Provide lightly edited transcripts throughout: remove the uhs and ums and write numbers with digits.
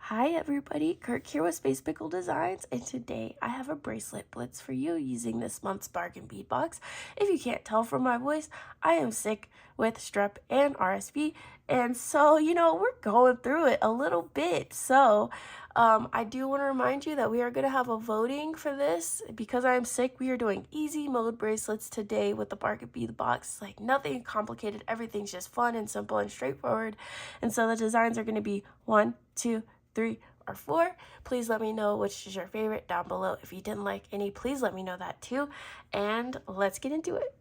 Hi everybody, Kirk here with Space Pickle Designs, and today I have a bracelet blitz for you using this month's bargain bead box. If you can't tell from my voice, I am sick with strep and RSV, and so, we're going through it a little bit. So, I do want to remind you that we are going to have a voting for this. Because I am sick, we are doing easy mode bracelets today with the bargain bead box. Like nothing complicated, everything's just fun and simple and straightforward. And so the designs are going to be 1, 2, 3, or 4. Please let me know which is your favorite down below. If you didn't like any, please let me know that too. And let's get into it.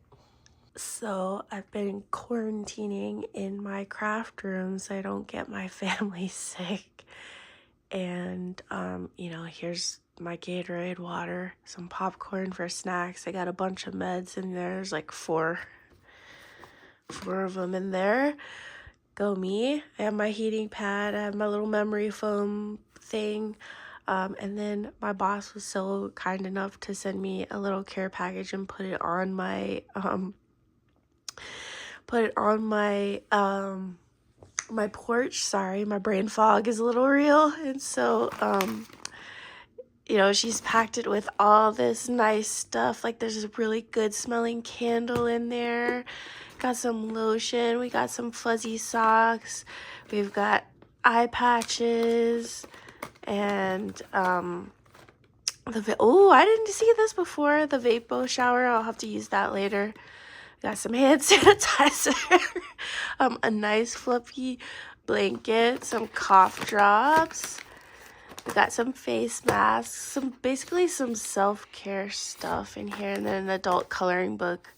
So I've been quarantining in my craft room so I don't get my family sick. And, here's my Gatorade water, some popcorn for snacks. I got a bunch of meds in there. There's like four of them in there. Go me. I have my heating pad. I have my little memory foam thing. And then my boss was so kind enough to send me a little care package and put it on my my porch. Sorry, my brain fog is a little real. And so she's packed it with all this nice stuff. Like there's a really good smelling candle in there. Got some lotion. We got some fuzzy socks. We've got eye patches. And I didn't see this before. The Vapo shower. I'll have to use that later. Got some hand sanitizer. A nice fluffy blanket. Some cough drops. We got some face masks, basically some self-care stuff in here, and then an adult coloring book,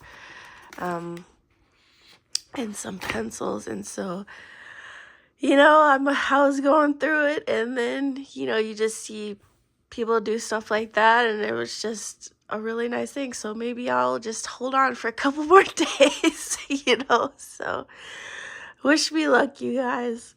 and some pencils. And so, I was going through it, and then, you just see people do stuff like that, and it was just a really nice thing. So maybe I'll just hold on for a couple more days, so wish me luck, you guys.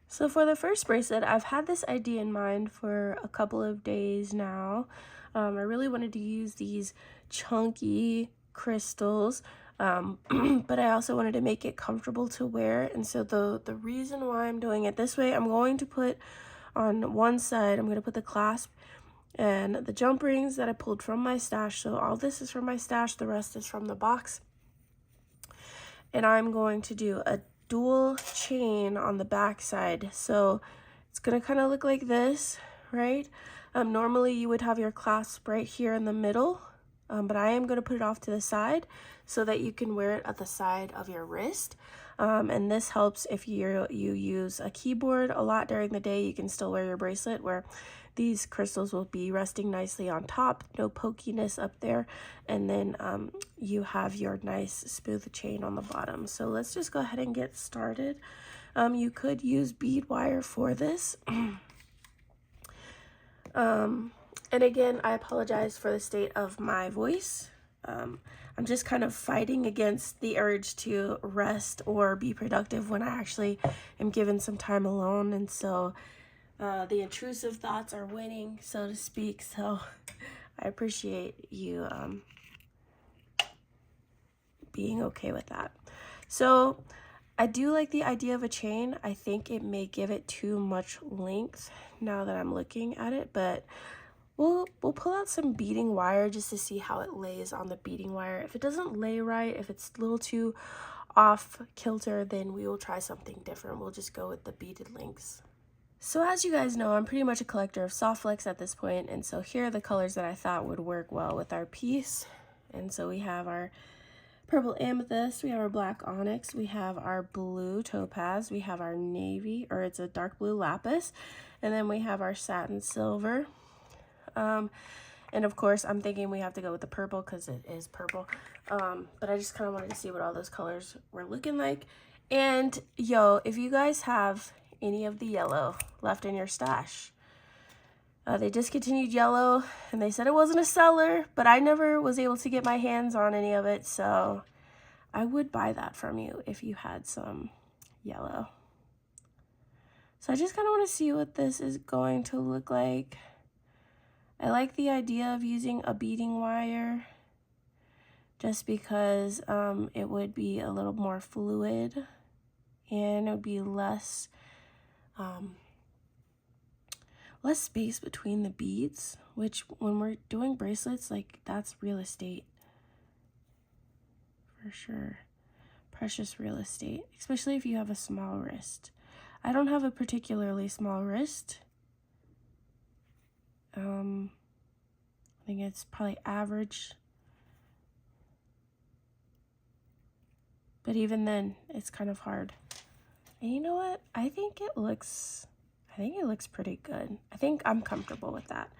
So for the first bracelet, I've had this idea in mind for a couple of days now. I really wanted to use these chunky crystals, but I also wanted to make it comfortable to wear. And so the reason why I'm doing it this way, I'm going to put on one side, I'm going to put the clasp and the jump rings that I pulled from my stash. So all this is from my stash, the rest is from the box. And I'm going to do a dual chain on the back side. So it's gonna kind of look like this, right? Normally you would have your clasp right here in the middle, but I am gonna put it off to the side so that you can wear it at the side of your wrist. And this helps if you use a keyboard a lot during the day. You can still wear your bracelet where these crystals will be resting nicely on top, no pokiness up there, and then you have your nice smooth chain on the bottom. So let's just go ahead and get started. You could use bead wire for this. And again, I apologize for the state of my voice. I'm just kind of fighting against the urge to rest or be productive when I actually am given some time alone, and so the intrusive thoughts are winning, so to speak. So I appreciate you being okay with that. So I do like the idea of a chain. I think it may give it too much length now that I'm looking at it, but we'll pull out some beading wire just to see how it lays on the beading wire. If it doesn't lay right, if it's a little too off kilter, then we will try something different. We'll just go with the beaded links. So as you guys know, I'm pretty much a collector of soft flex at this point, and so here are the colors that I thought would work well with our piece. And so we have our purple amethyst, we have our black onyx, we have our blue topaz, we have our navy, or it's a dark blue lapis, and then we have our satin silver. And of course, I'm thinking we have to go with the purple because it is purple. But I just kind of wanted to see what all those colors were looking like. And if you guys have any of the yellow left in your stash, they discontinued yellow and they said it wasn't a seller, but I never was able to get my hands on any of it, so I would buy that from you if you had some yellow. So I just kind of want to see what this is going to look like. I like the idea of using a beading wire just because it would be a little more fluid and it would be less less space between the beads, which when we're doing bracelets, like that's real estate for sure. Precious real estate, especially if you have a small wrist. I don't have a particularly small wrist. I think it's probably average. But even then, it's kind of hard. And you know what? I think it looks pretty good. I think I'm comfortable with that.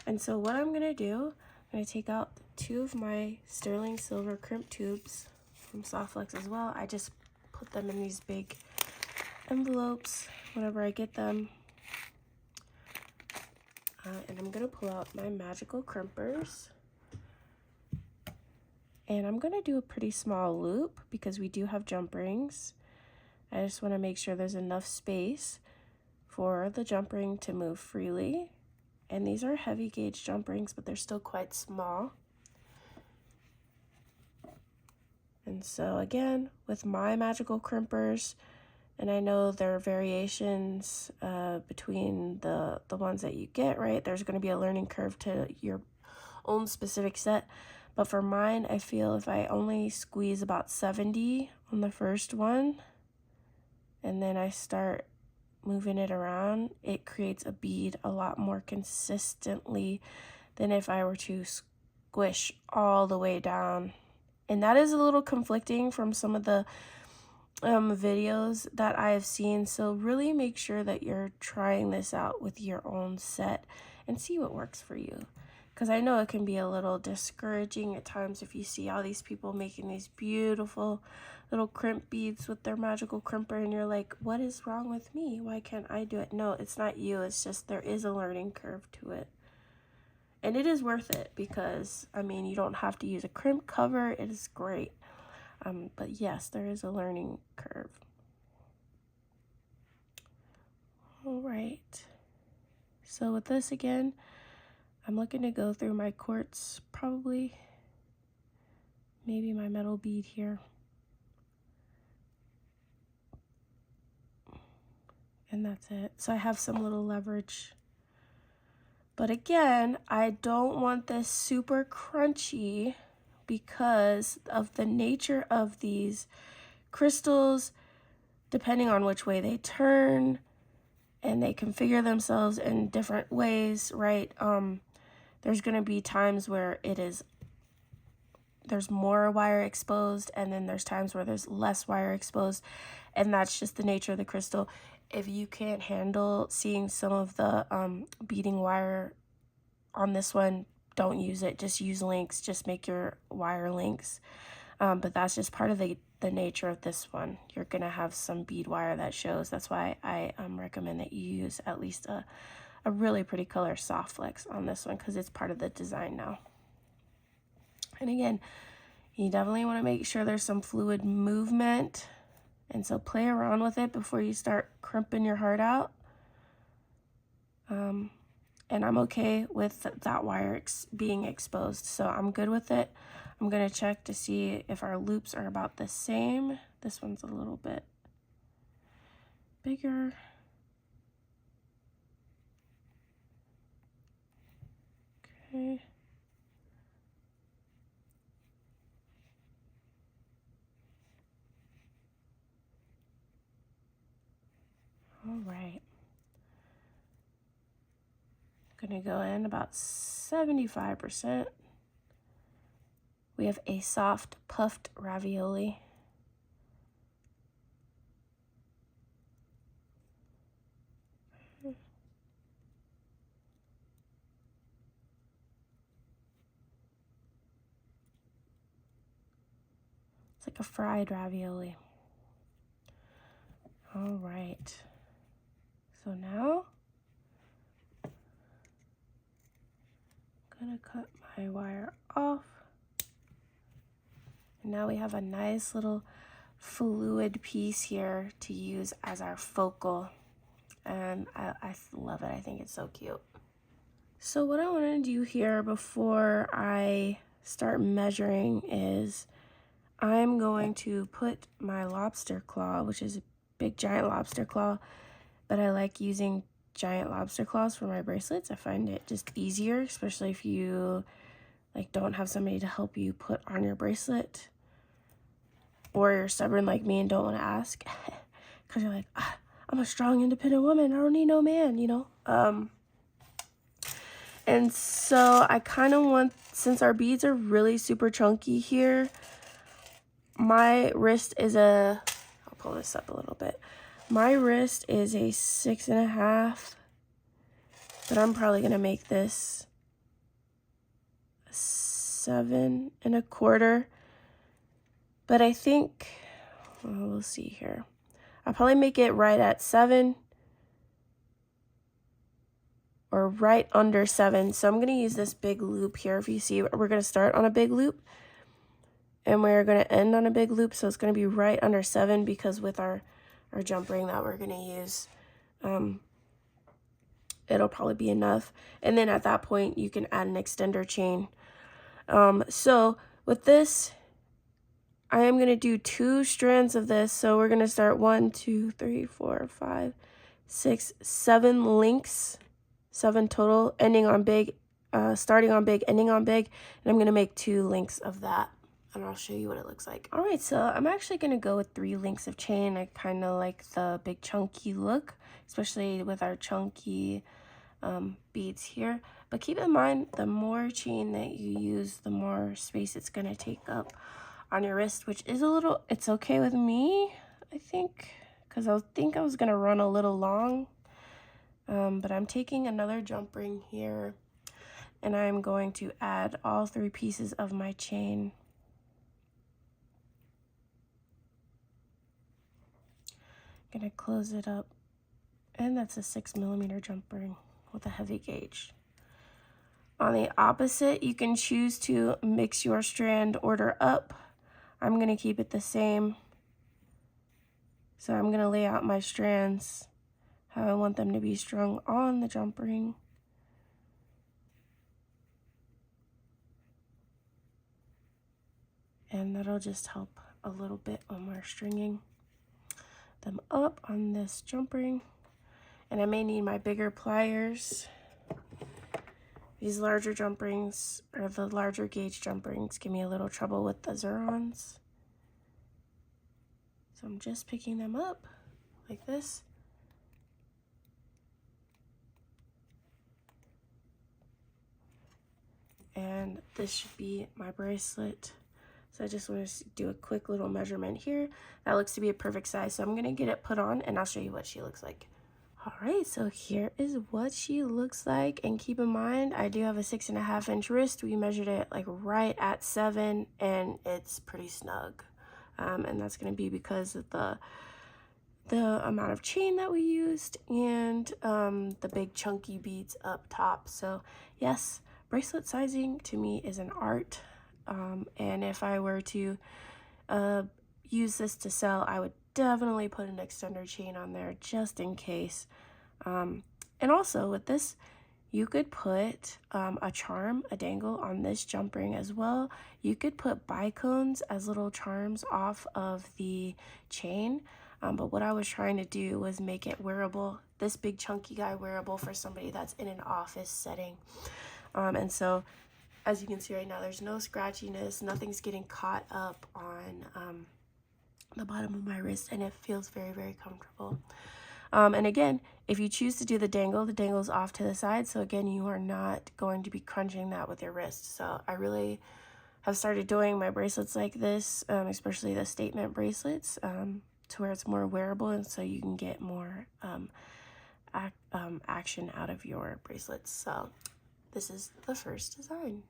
And so what I'm gonna do, I'm gonna take out 2 of my sterling silver crimp tubes from Softflex as well. I just put them in these big envelopes whenever I get them. And I'm gonna pull out my magical crimpers. And I'm gonna do a pretty small loop because we do have jump rings. I just wanna make sure there's enough space for the jump ring to move freely. And these are heavy gauge jump rings, but they're still quite small. And so again, with my magical crimpers, and I know there are variations between the ones that you get, right? There's going to be a learning curve to your own specific set. But for mine, I feel if I only squeeze about 70 on the first one, and then I start moving it around, it creates a bead a lot more consistently than if I were to squish all the way down. And that is a little conflicting from some of the videos that I have seen. So really make sure that you're trying this out with your own set and see what works for you. Because I know it can be a little discouraging at times if you see all these people making these beautiful little crimp beads with their magical crimper and you're like, what is wrong with me? Why can't I do it? No, it's not you. It's just there is a learning curve to it. And it is worth it because, I mean, you don't have to use a crimp cover. It is great. But yes, there is a learning curve. All right. So with this again, I'm looking to go through my quartz, probably, maybe my metal bead here. And that's it. So I have some little leverage. But again, I don't want this super crunchy because of the nature of these crystals, depending on which way they turn, and they configure themselves in different ways, right? There's going to be times where there's more wire exposed, and then there's times where there's less wire exposed, and that's just the nature of the crystal. If you can't handle seeing some of the beading wire on this one, don't use it. Just use links. Just make your wire links. But that's just part of the nature of this one. You're going to have some bead wire that shows. That's why I recommend that you use at least a really pretty color Softflex on this one because it's part of the design now. And again, you definitely want to make sure there's some fluid movement. And so play around with it before you start crimping your heart out. And I'm okay with that wire being exposed, so I'm good with it. I'm going to check to see if our loops are about the same. This one's a little bit bigger. Okay. All right. I'm going to go in about 75%. We have a soft puffed ravioli. It's like a fried ravioli. All right. So now I'm gonna cut my wire off. And now we have a nice little fluid piece here to use as our focal. And I love it. I think it's so cute. So what I want to do here before I start measuring is I'm going to put my lobster claw, which is a big giant lobster claw, but I like using giant lobster claws for my bracelets. I find it just easier, especially if you like don't have somebody to help you put on your bracelet, or you're stubborn like me and don't want to ask because you're like, I'm a strong, independent woman. I don't need no man, you know? And so I kind of want, since our beads are really super chunky here, my wrist is I'll pull this up a little bit. My wrist is a 6.5, but I'm probably going to make this 7.25. But I think, well, we'll see here. I'll probably make it right at 7 or right under 7. So I'm going to use this big loop here. If you see, we're going to start on a big loop and we're going to end on a big loop. So it's going to be right under 7 because with our jump ring that we're going to use, it'll probably be enough. And then at that point, you can add an extender chain. So with this, I am going to do 2 strands of this. So we're going to start 1, 2, 3, 4, 5, 6, 7 links, 7 total, ending on big, starting on big, ending on big. And I'm going to make 2 links of that. And I'll show you what it looks like. All right, so I'm actually going to go with 3 links of chain. I kind of like the big chunky look, especially with our chunky beads here. But keep in mind, the more chain that you use, the more space it's going to take up on your wrist, which is a little, it's okay with me, I think, because I think I was going to run a little long. But I'm taking another jump ring here, and I'm going to add all 3 pieces of my chain. Gonna close it up, and that's a 6mm jump ring with a heavy gauge. On the opposite, you can choose to mix your strand order up. I'm gonna keep it the same. So I'm gonna lay out my strands how I want them to be strung on the jump ring. And that'll just help a little bit when we're stringing them up on this jump ring. And I may need my bigger pliers. These larger jump rings, or the larger gauge jump rings, give me a little trouble with the zircons. So I'm just picking them up like this. And this should be my bracelet. So I just want to do a quick little measurement here. That looks to be a perfect size. So I'm going to get it put on and I'll show you what she looks like. All right, so here is what she looks like. And keep in mind, I do have a 6.5-inch wrist. We measured it like right at 7 and it's pretty snug. And that's going to be because of the amount of chain that we used and the big chunky beads up top. So yes, bracelet sizing to me is an art. And if I were to use this to sell, I would definitely put an extender chain on there just in case. And also with this, you could put a charm, a dangle on this jump ring as well. You could put bicones as little charms off of the chain. But what I was trying to do was make it wearable, this big chunky guy wearable for somebody that's in an office setting. And so as you can see right now, there's no scratchiness, nothing's getting caught up on the bottom of my wrist, and it feels very, very comfortable. And again, if you choose to do the dangle's off to the side, so again, you are not going to be crunching that with your wrist. So I really have started doing my bracelets like this, especially the statement bracelets, to where it's more wearable, and so you can get more action out of your bracelets. So this is the first design.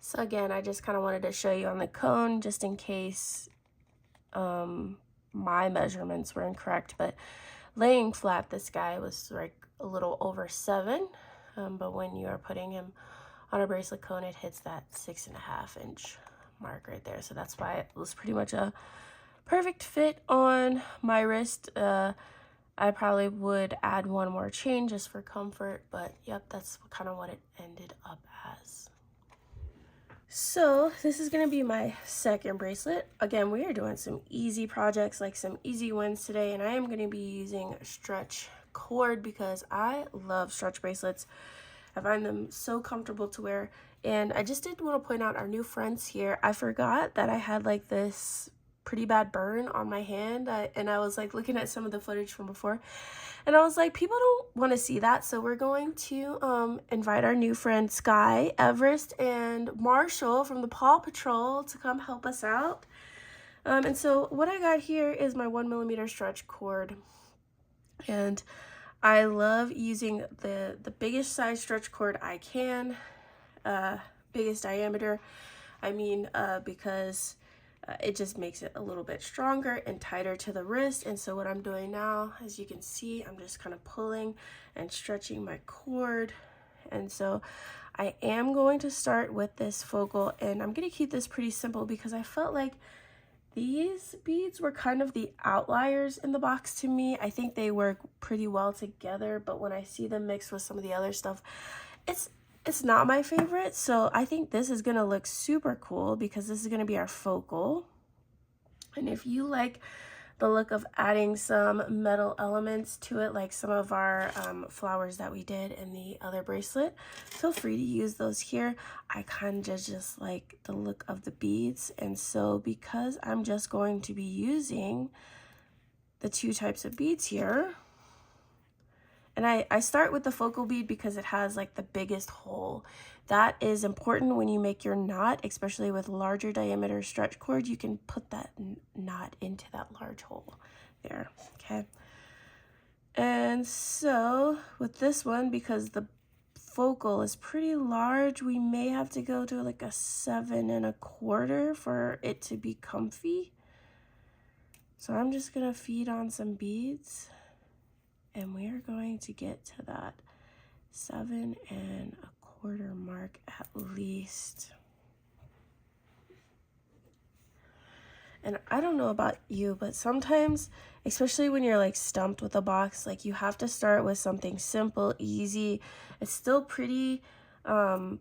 So again, I just kind of wanted to show you on the cone just in case my measurements were incorrect, but laying flat, this guy was like a little over 7, but when you are putting him on a bracelet cone, it hits that 6.5-inch mark right there. So that's why it was pretty much a perfect fit on my wrist. I probably would add 1 more chain just for comfort, but yep, that's kind of what it ended up as. So this is going to be my second bracelet. Again, we are doing some easy projects, like some easy wins today, and I am going to be using stretch cord because I love stretch bracelets. I find them so comfortable to wear. And I just did want to point out our new friends here. I forgot that I had like this pretty bad burn on my hand, and I was like looking at some of the footage from before, and I was like, people don't want to see that, so we're going to invite our new friend Sky, Everest, and Marshall from the Paw Patrol to come help us out. And so what I got here is my 1mm stretch cord, and I love using the biggest size stretch cord I can, biggest diameter, because it just makes it a little bit stronger and tighter to the wrist. And so what I'm doing now, as you can see, I'm just kind of pulling and stretching my cord. And so I am going to start with this focal, and I'm going to keep this pretty simple because I felt like these beads were kind of the outliers in the box to me. I think they work pretty well together, but when I see them mixed with some of the other stuff, it's not my favorite. So I think this is gonna look super cool because this is gonna be our focal. And if you like the look of adding some metal elements to it, like some of our flowers that we did in the other bracelet, feel free to use those here. I kind of just like the look of the beads, and so because I'm just going to be using the two types of beads here, and I start with the focal bead because it has like the biggest hole. That is important when you make your knot, especially with larger diameter stretch cord. You can put that knot into that large hole there, okay? And so with this one, because the focal is pretty large, we may have to go to like a 7 1/4 for it to be comfy. So I'm just gonna feed on some beads, and we are going to get to that 7 1/4 mark at least. And I don't know about you, but sometimes, especially when you're like stumped with a box, like you have to start with something simple, easy. It's still pretty, but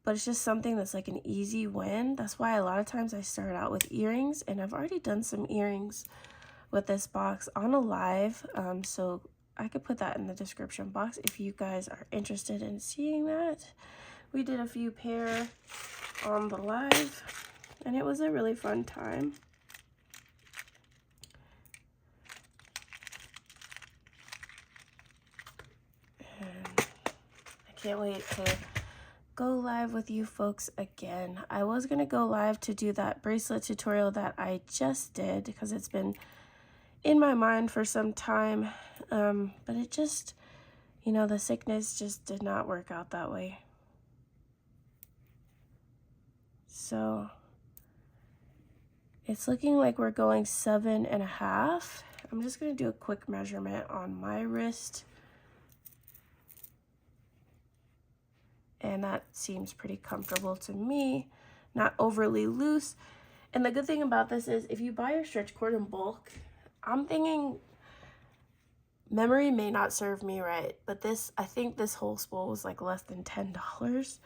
it's just something that's like an easy win. That's why a lot of times I start out with earrings, and I've already done some earrings with this box on a live, so I could put that in the description box if you guys are interested in seeing that. We did a few pair on the live, and it was a really fun time. And I can't wait to go live with you folks again. I was gonna go live to do that bracelet tutorial that I just did because it's been in my mind for some time, but it just, you know, the sickness just did not work out that way. So it's looking like we're going 7 1/2. I'm just gonna do a quick measurement on my wrist, and that seems pretty comfortable to me, not overly loose. And the good thing about this is if you buy your stretch cord in bulk, I'm thinking memory may not serve me right, but I think this whole spool was like less than $10.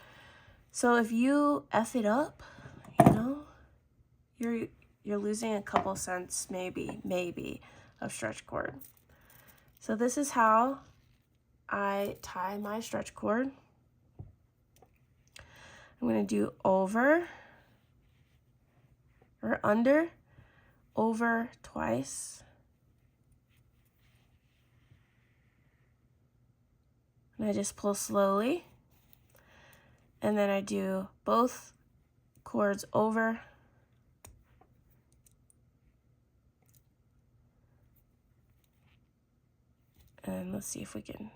So if you F it up, you know, you're losing a couple cents maybe of stretch cord. So this is how I tie my stretch cord. I'm going to do over or under, over twice. And I just pull slowly. And then I do both cords over. And let's see if we can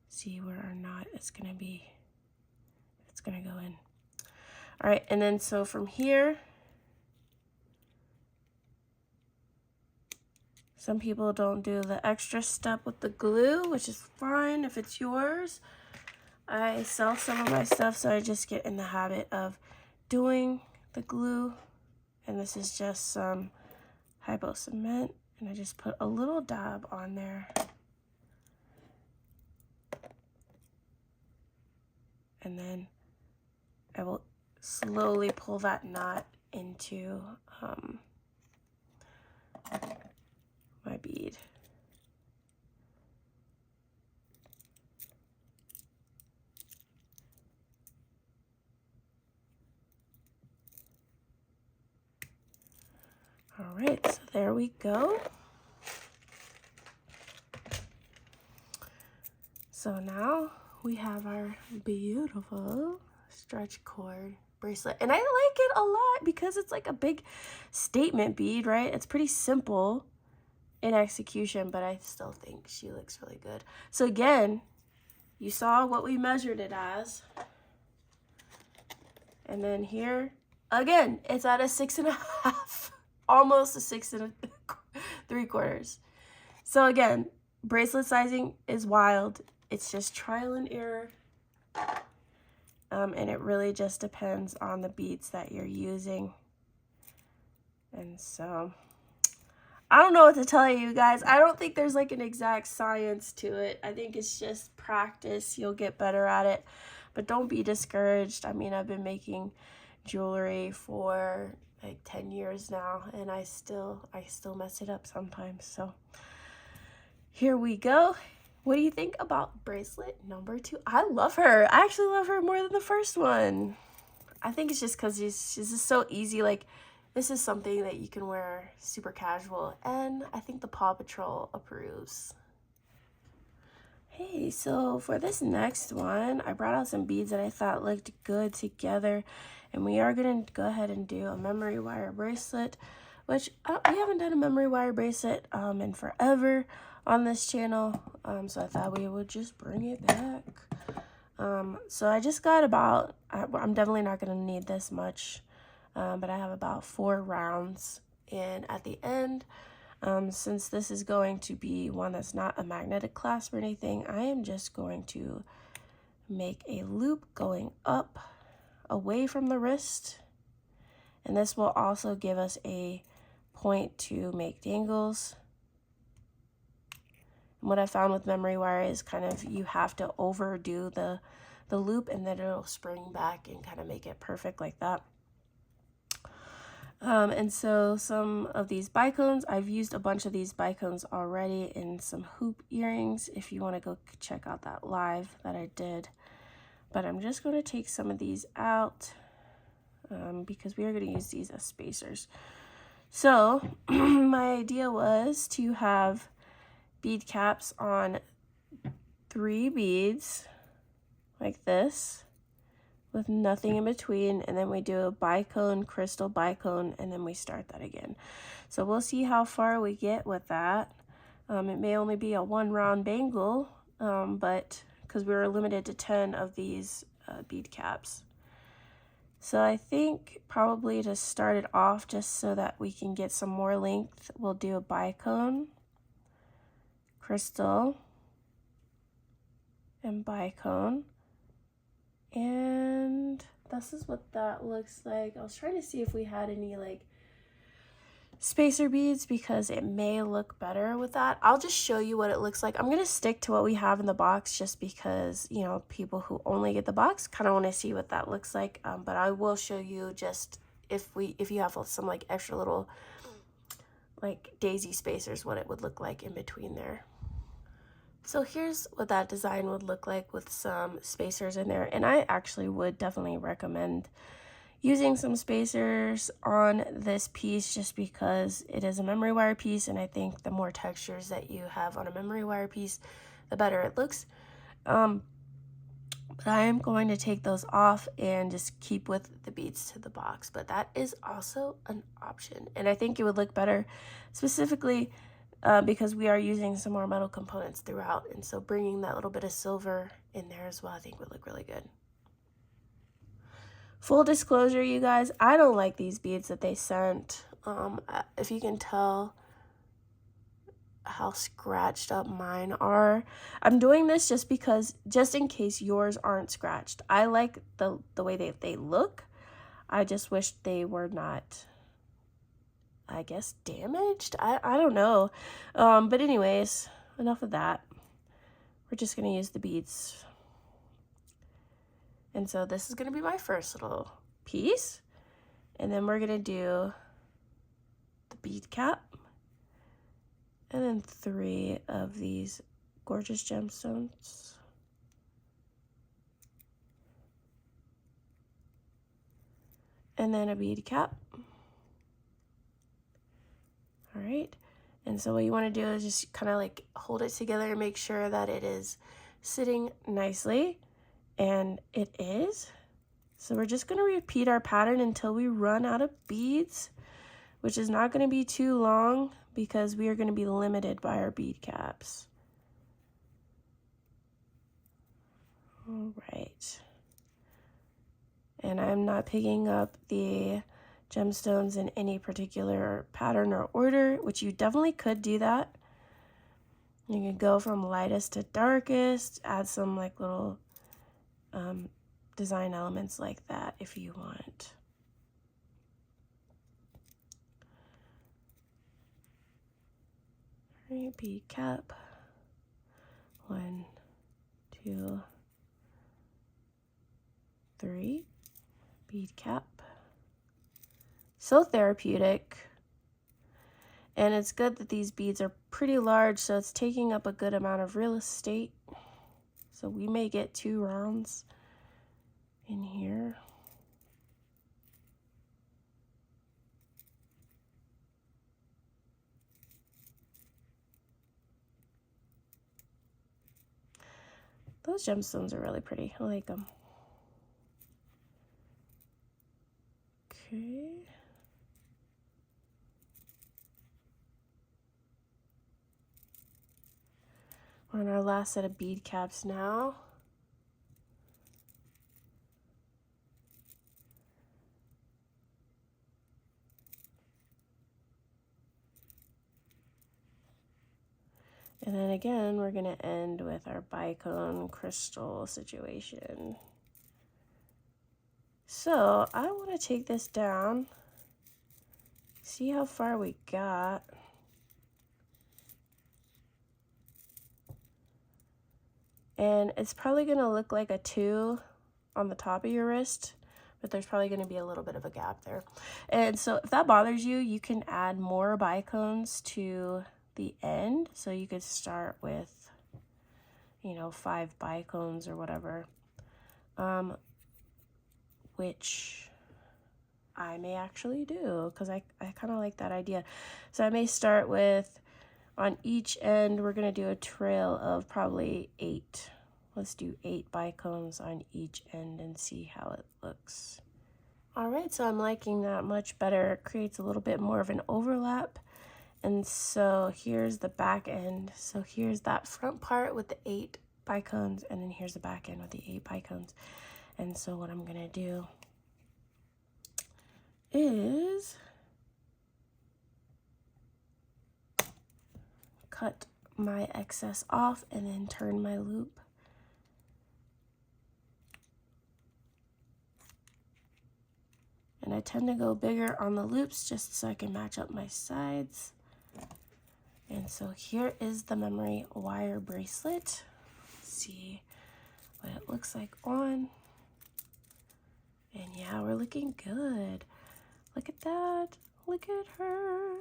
see where our knot is going to be. It's going to go in. All right, and then so from here, some people don't do the extra step with the glue, which is fine if it's yours. I sell some of my stuff, so I just get in the habit of doing the glue. And this is just some hypo cement, and I just put a little dab on there. And then I will slowly pull that knot into my bead. All right, so there we go. So now we have our beautiful stretch cord bracelet. And I like it a lot because it's like a big statement bead, right? It's pretty simple in execution, but I still think she looks really good. So again, you saw what we measured it as. And then here, again, it's at a 6.5, almost a 6 3/4. So again, bracelet sizing is wild. It's just trial and error. And it really just depends on the beads that you're using. And so, I don't know what to tell you guys. I don't think there's like an exact science to it. I think it's just practice. You'll get better at it. But don't be discouraged. I mean, I've been making jewelry for like 10 years now, and I still mess it up sometimes. So here we go. What do you think about bracelet number 2? I love her. I actually love her more than the first one. I think it's just because she's just so easy. Like, this is something that you can wear super casual, and I think the Paw Patrol approves. Hey, so for this next one, I brought out some beads that I thought looked good together, and we are going to go ahead and do a memory wire bracelet, which we haven't done a memory wire bracelet in forever on this channel, so I thought we would just bring it back. So I just got about, I'm definitely not going to need this much, but I have about 4 rounds, and at the end, since this is going to be one that's not a magnetic clasp or anything, I am just going to make a loop going up away from the wrist, and this will also give us a point to make dangles. And what I found with memory wire is kind of you have to overdo the loop, and then it'll spring back and kind of make it perfect like that. And so some of these bicones, I've used a bunch of these bicones already in some hoop earrings if you want to go check out that live that I did. But I'm just going to take some of these out because we are going to use these as spacers. So my idea was to have bead caps on 3 beads like this, with nothing in between, and then we do a bicone, crystal bicone, and then we start that again. So we'll see how far we get with that. It may only be a 1 round bangle, but because we were limited to 10 of these bead caps. So I think probably to start it off, just so that we can get some more length, we'll do a bicone, crystal, and bicone. And this is what that looks like. I was trying to see if we had any like spacer beads because it may look better with that. I'll just show you what it looks like. I'm gonna stick to what we have in the box just because, you know, people who only get the box kind of want to see what that looks like. But I will show you just if you have some like extra little like daisy spacers, what it would look like in between there. So here's what that design would look like with some spacers in there. And I actually would definitely recommend using some spacers on this piece just because it is a memory wire piece, and I think the more textures that you have on a memory wire piece, the better it looks. But I am going to take those off and just keep with the beads to the box. But that is also an option. And I think it would look better specifically because we are using some more metal components throughout, and so bringing that little bit of silver in there as well I think would look really good. Full disclosure, you guys, I don't like these beads that they sent. If you can tell how scratched up mine are, I'm doing this just because, just in case yours aren't scratched. I like the way they look. I just wish they were not, I guess, damaged. I don't know. But anyways, enough of that. We're just going to use the beads. And so this is going to be my first little piece. And then we're going to do the bead cap. And then 3 of these gorgeous gemstones. And then a bead cap. right? And so what you want to do is just kind of like hold it together and make sure that it is sitting nicely, and it is. So we're just going to repeat our pattern until we run out of beads, which is not going to be too long because we are going to be limited by our bead caps. All right. And I'm not picking up the gemstones in any particular pattern or order, which you definitely could do that. You can go from lightest to darkest, add some like little design elements like that if you want. All right, bead cap. 1, 2, 3. Bead cap. So therapeutic. And it's good that these beads are pretty large, so it's taking up a good amount of real estate. So we may get 2 rounds in here. Those gemstones are really pretty. I like them. Okay. We're on our last set of bead caps now. And then again, we're going to end with our bicone crystal situation. So I want to take this down, see how far we got. And it's probably going to look like a 2 on the top of your wrist, but there's probably going to be a little bit of a gap there. And so if that bothers you, you can add more bicones to the end. So you could start with, you know, 5 bicones or whatever, which I may actually do because I kind of like that idea. So I may start with, on each end, we're going to do a trail of probably 8. Let's do 8 bicones on each end and see how it looks. All right, so I'm liking that much better. It creates a little bit more of an overlap. And so here's the back end. So here's that front part with the 8 bicones, and then here's the back end with the 8 bicones. And so what I'm going to do is cut my excess off and then turn my loop. And I tend to go bigger on the loops just so I can match up my sides. And so here is the memory wire bracelet. Let's see what it looks like on. And yeah, we're looking good. Look at that. Look at her.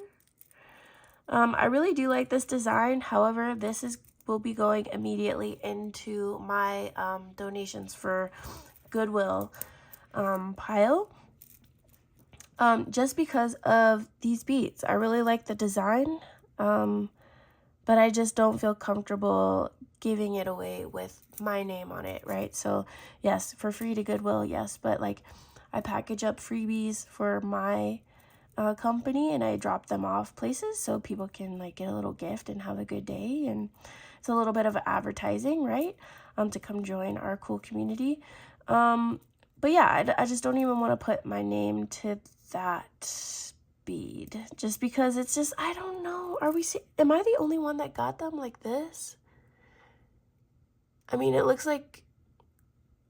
I really do like this design. However, this will be going immediately into my donations for Goodwill pile. Just because of these beads. I really like the design, but I just don't feel comfortable giving it away with my name on it, right? So yes, for free to Goodwill, yes, but like I package up freebies for my company and I drop them off places so people can like get a little gift and have a good day, and it's a little bit of advertising, right? To come join our cool community. But yeah, I just don't even want to put my name to that bead just because it's just, I don't know. Am I the only one that got them like this? I mean, it looks like,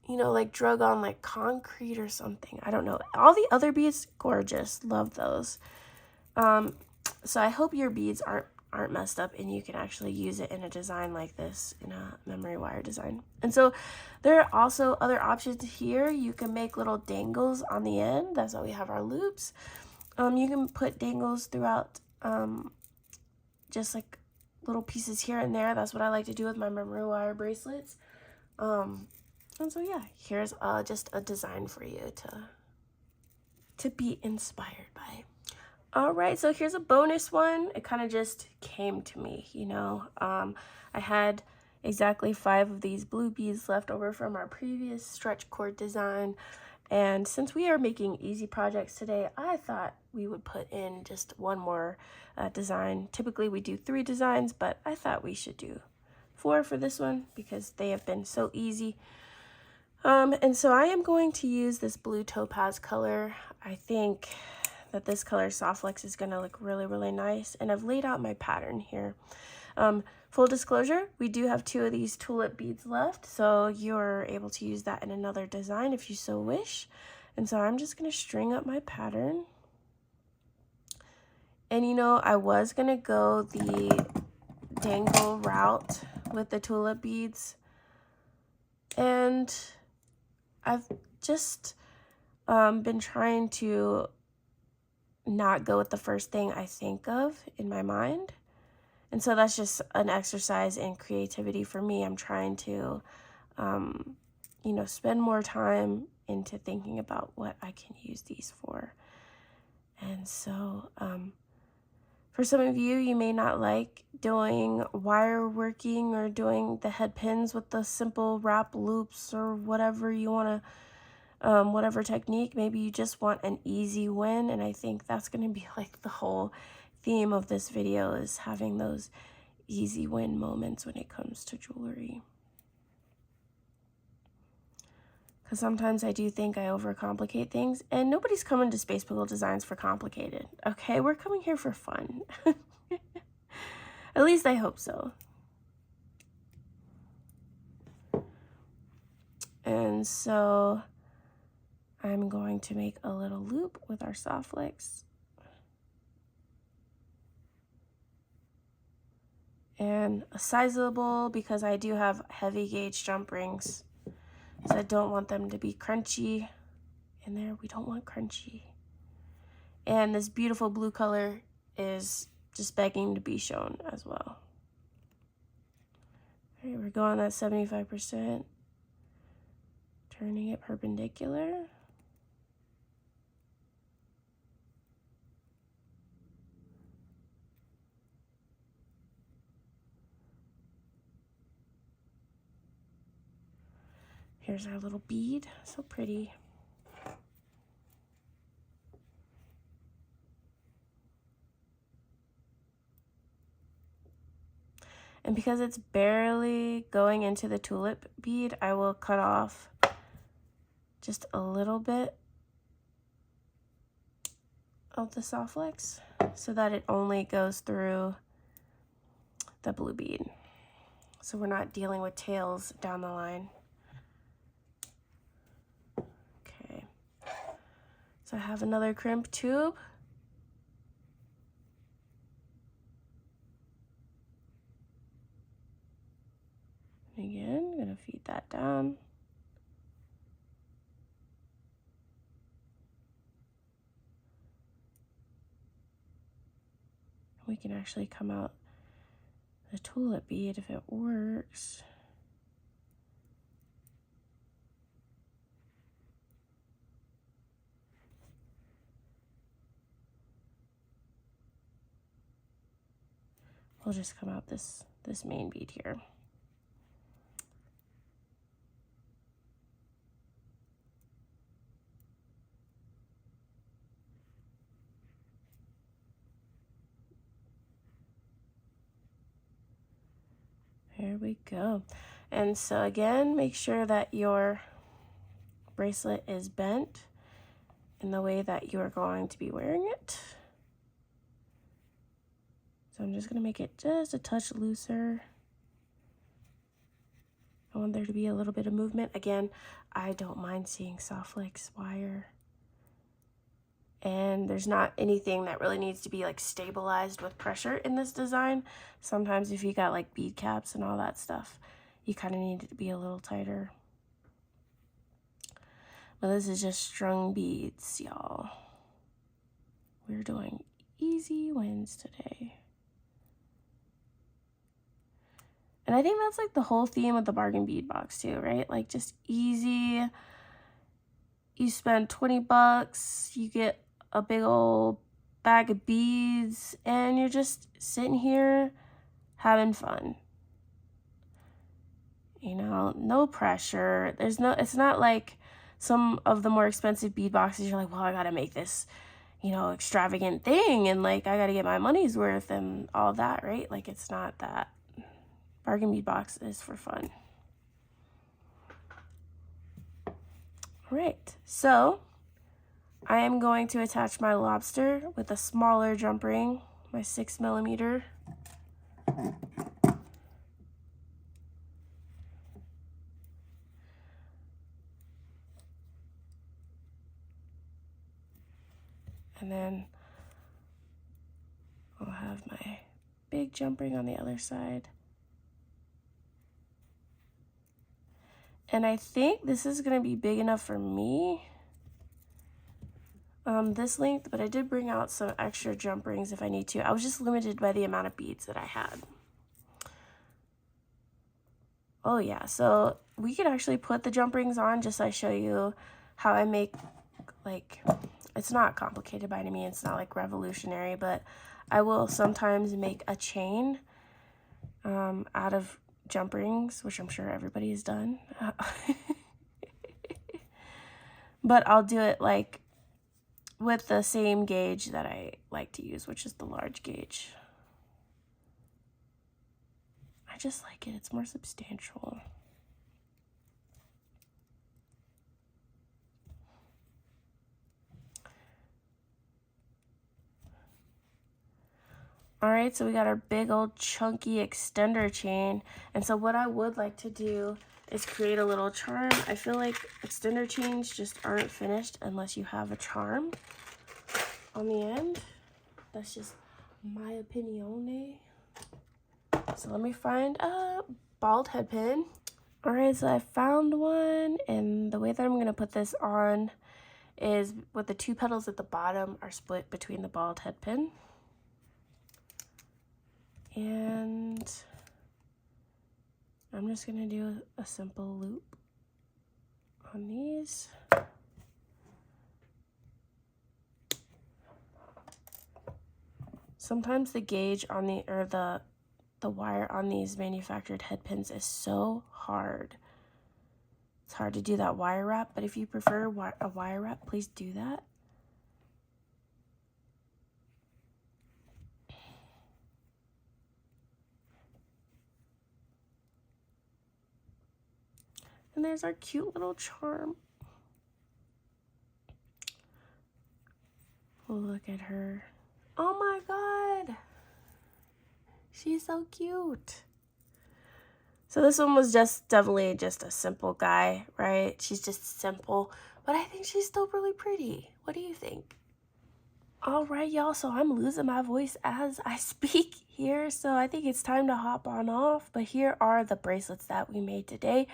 you know, like drug on like concrete or something. I don't know. All the other beads, gorgeous. Love those. So I hope your beads aren't messed up and you can actually use it in a design like this, in a memory wire design. And so there are also other options here. You can make little dangles on the end. That's why we have our loops. You can put dangles throughout, just like little pieces here and there. That's what I like to do with my memory wire bracelets. And so yeah, here's just a design for you to be inspired by. All right, so here's a bonus one. It kind of just came to me, you know. I had exactly 5 of these blue beads left over from our previous stretch cord design. And since we are making easy projects today, I thought we would put in just one more design. Typically we do 3 designs, but I thought we should do 4 for this one because they have been so easy. And so I am going to use this blue topaz color. I think that this color Soft Flex is going to look really, really nice. And I've laid out my pattern here. Full disclosure, we do have 2 of these tulip beads left, so you're able to use that in another design if you so wish. And so I'm just going to string up my pattern. And you know, I was going to go the dangle route with the tulip beads. And I've just been trying to not go with the first thing I think of in my mind. And so that's just an exercise in creativity for me. I'm trying to, you know, spend more time into thinking about what I can use these for. And so for some of you, you may not like doing wire working or doing the head pins with the simple wrap loops or whatever you want to, whatever technique. Maybe you just want an easy win. And I think that's going to be like the whole theme of this video, is having those easy win moments when it comes to jewelry. Because sometimes I do think I overcomplicate things, and nobody's coming to Space Pickle Designs for complicated, okay? We're coming here for fun. At least I hope so. And so I'm going to make a little loop with our Soft Flex. And a sizable, because I do have heavy gauge jump rings, so I don't want them to be crunchy in there. We don't want crunchy. And this beautiful blue color is just begging to be shown as well. All right, we're going at 75%, turning it perpendicular. Here's our little bead, so pretty. And because it's barely going into the tulip bead, I will cut off just a little bit of the Soft Flex so that it only goes through the blue bead. So we're not dealing with tails down the line. Okay. So I have another crimp tube. Again, I'm gonna feed that down. We can actually come out the tulip bead if it works. We'll just come out this main bead here. There we go. And so again, make sure that your bracelet is bent in the way that you are going to be wearing it. So I'm just going to make it just a touch looser. I want there to be a little bit of movement. Again, I don't mind seeing Soft Flex wire. And there's not anything that really needs to be like stabilized with pressure in this design. Sometimes if you got like bead caps and all that stuff, you kind of need it to be a little tighter. But this is just strung beads, y'all. We're doing easy wins today. And I think that's like the whole theme of the bargain bead box too, right? Like just easy. You spend 20 bucks, you get a big old bag of beads, and you're just sitting here having fun. You know, no pressure. It's not like some of the more expensive bead boxes. You're like, well, I gotta make this, you know, extravagant thing, and like I gotta get my money's worth and all that, right? Like, it's not that. Bargain bead box is for fun. All right, so I am going to attach my lobster with a smaller jump ring, my 6mm. And then I'll have my big jump ring on the other side. And I think this is gonna be big enough for me, this length, but I did bring out some extra jump rings if I need to. I was just limited by the amount of beads that I had. Oh yeah, so we could actually put the jump rings on just so I show you how I make, like, it's not complicated by any means, it's not like revolutionary, but I will sometimes make a chain out of jump rings, which I'm sure everybody has done. But I'll do it like with the same gauge that I like to use, which is the large gauge. I just like it, it's more substantial. All right, so we got our big old chunky extender chain. And so what I would like to do is create a little charm. I feel like extender chains just aren't finished unless you have a charm on the end. That's just my opinion. So let me find a bald head pin. All right, so I found one, and the way that I'm gonna put this on is with the 2 petals at the bottom are split between the bald head pin. And I'm just gonna do a simple loop on these. Sometimes the gauge on the wire on these manufactured head pins is so hard. It's hard to do that wire wrap, but if you prefer a wire wrap, please do that. And there's our cute little charm. Look at her. Oh my God. She's so cute. So this one was definitely just a simple guy, right? She's just simple, but I think she's still really pretty. What do you think? All right, y'all, so I'm losing my voice as I speak here, so I think it's time to hop on off. But here are the bracelets that we made today.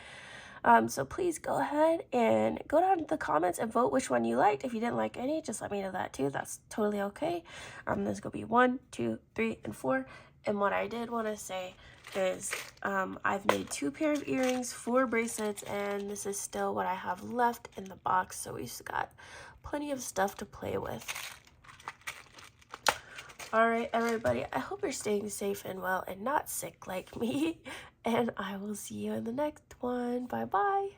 So please go ahead and go down to the comments and vote which one you liked. If you didn't like any, just let me know that too. That's totally okay. There's gonna be 1, 2, 3, and 4. And what I did want to say is I've made 2 pair of earrings, 4 bracelets, and this is still what I have left in the box. So we've got plenty of stuff to play with. All right, everybody, I hope you're staying safe and well and not sick like me. And I will see you in the next one. Bye-bye.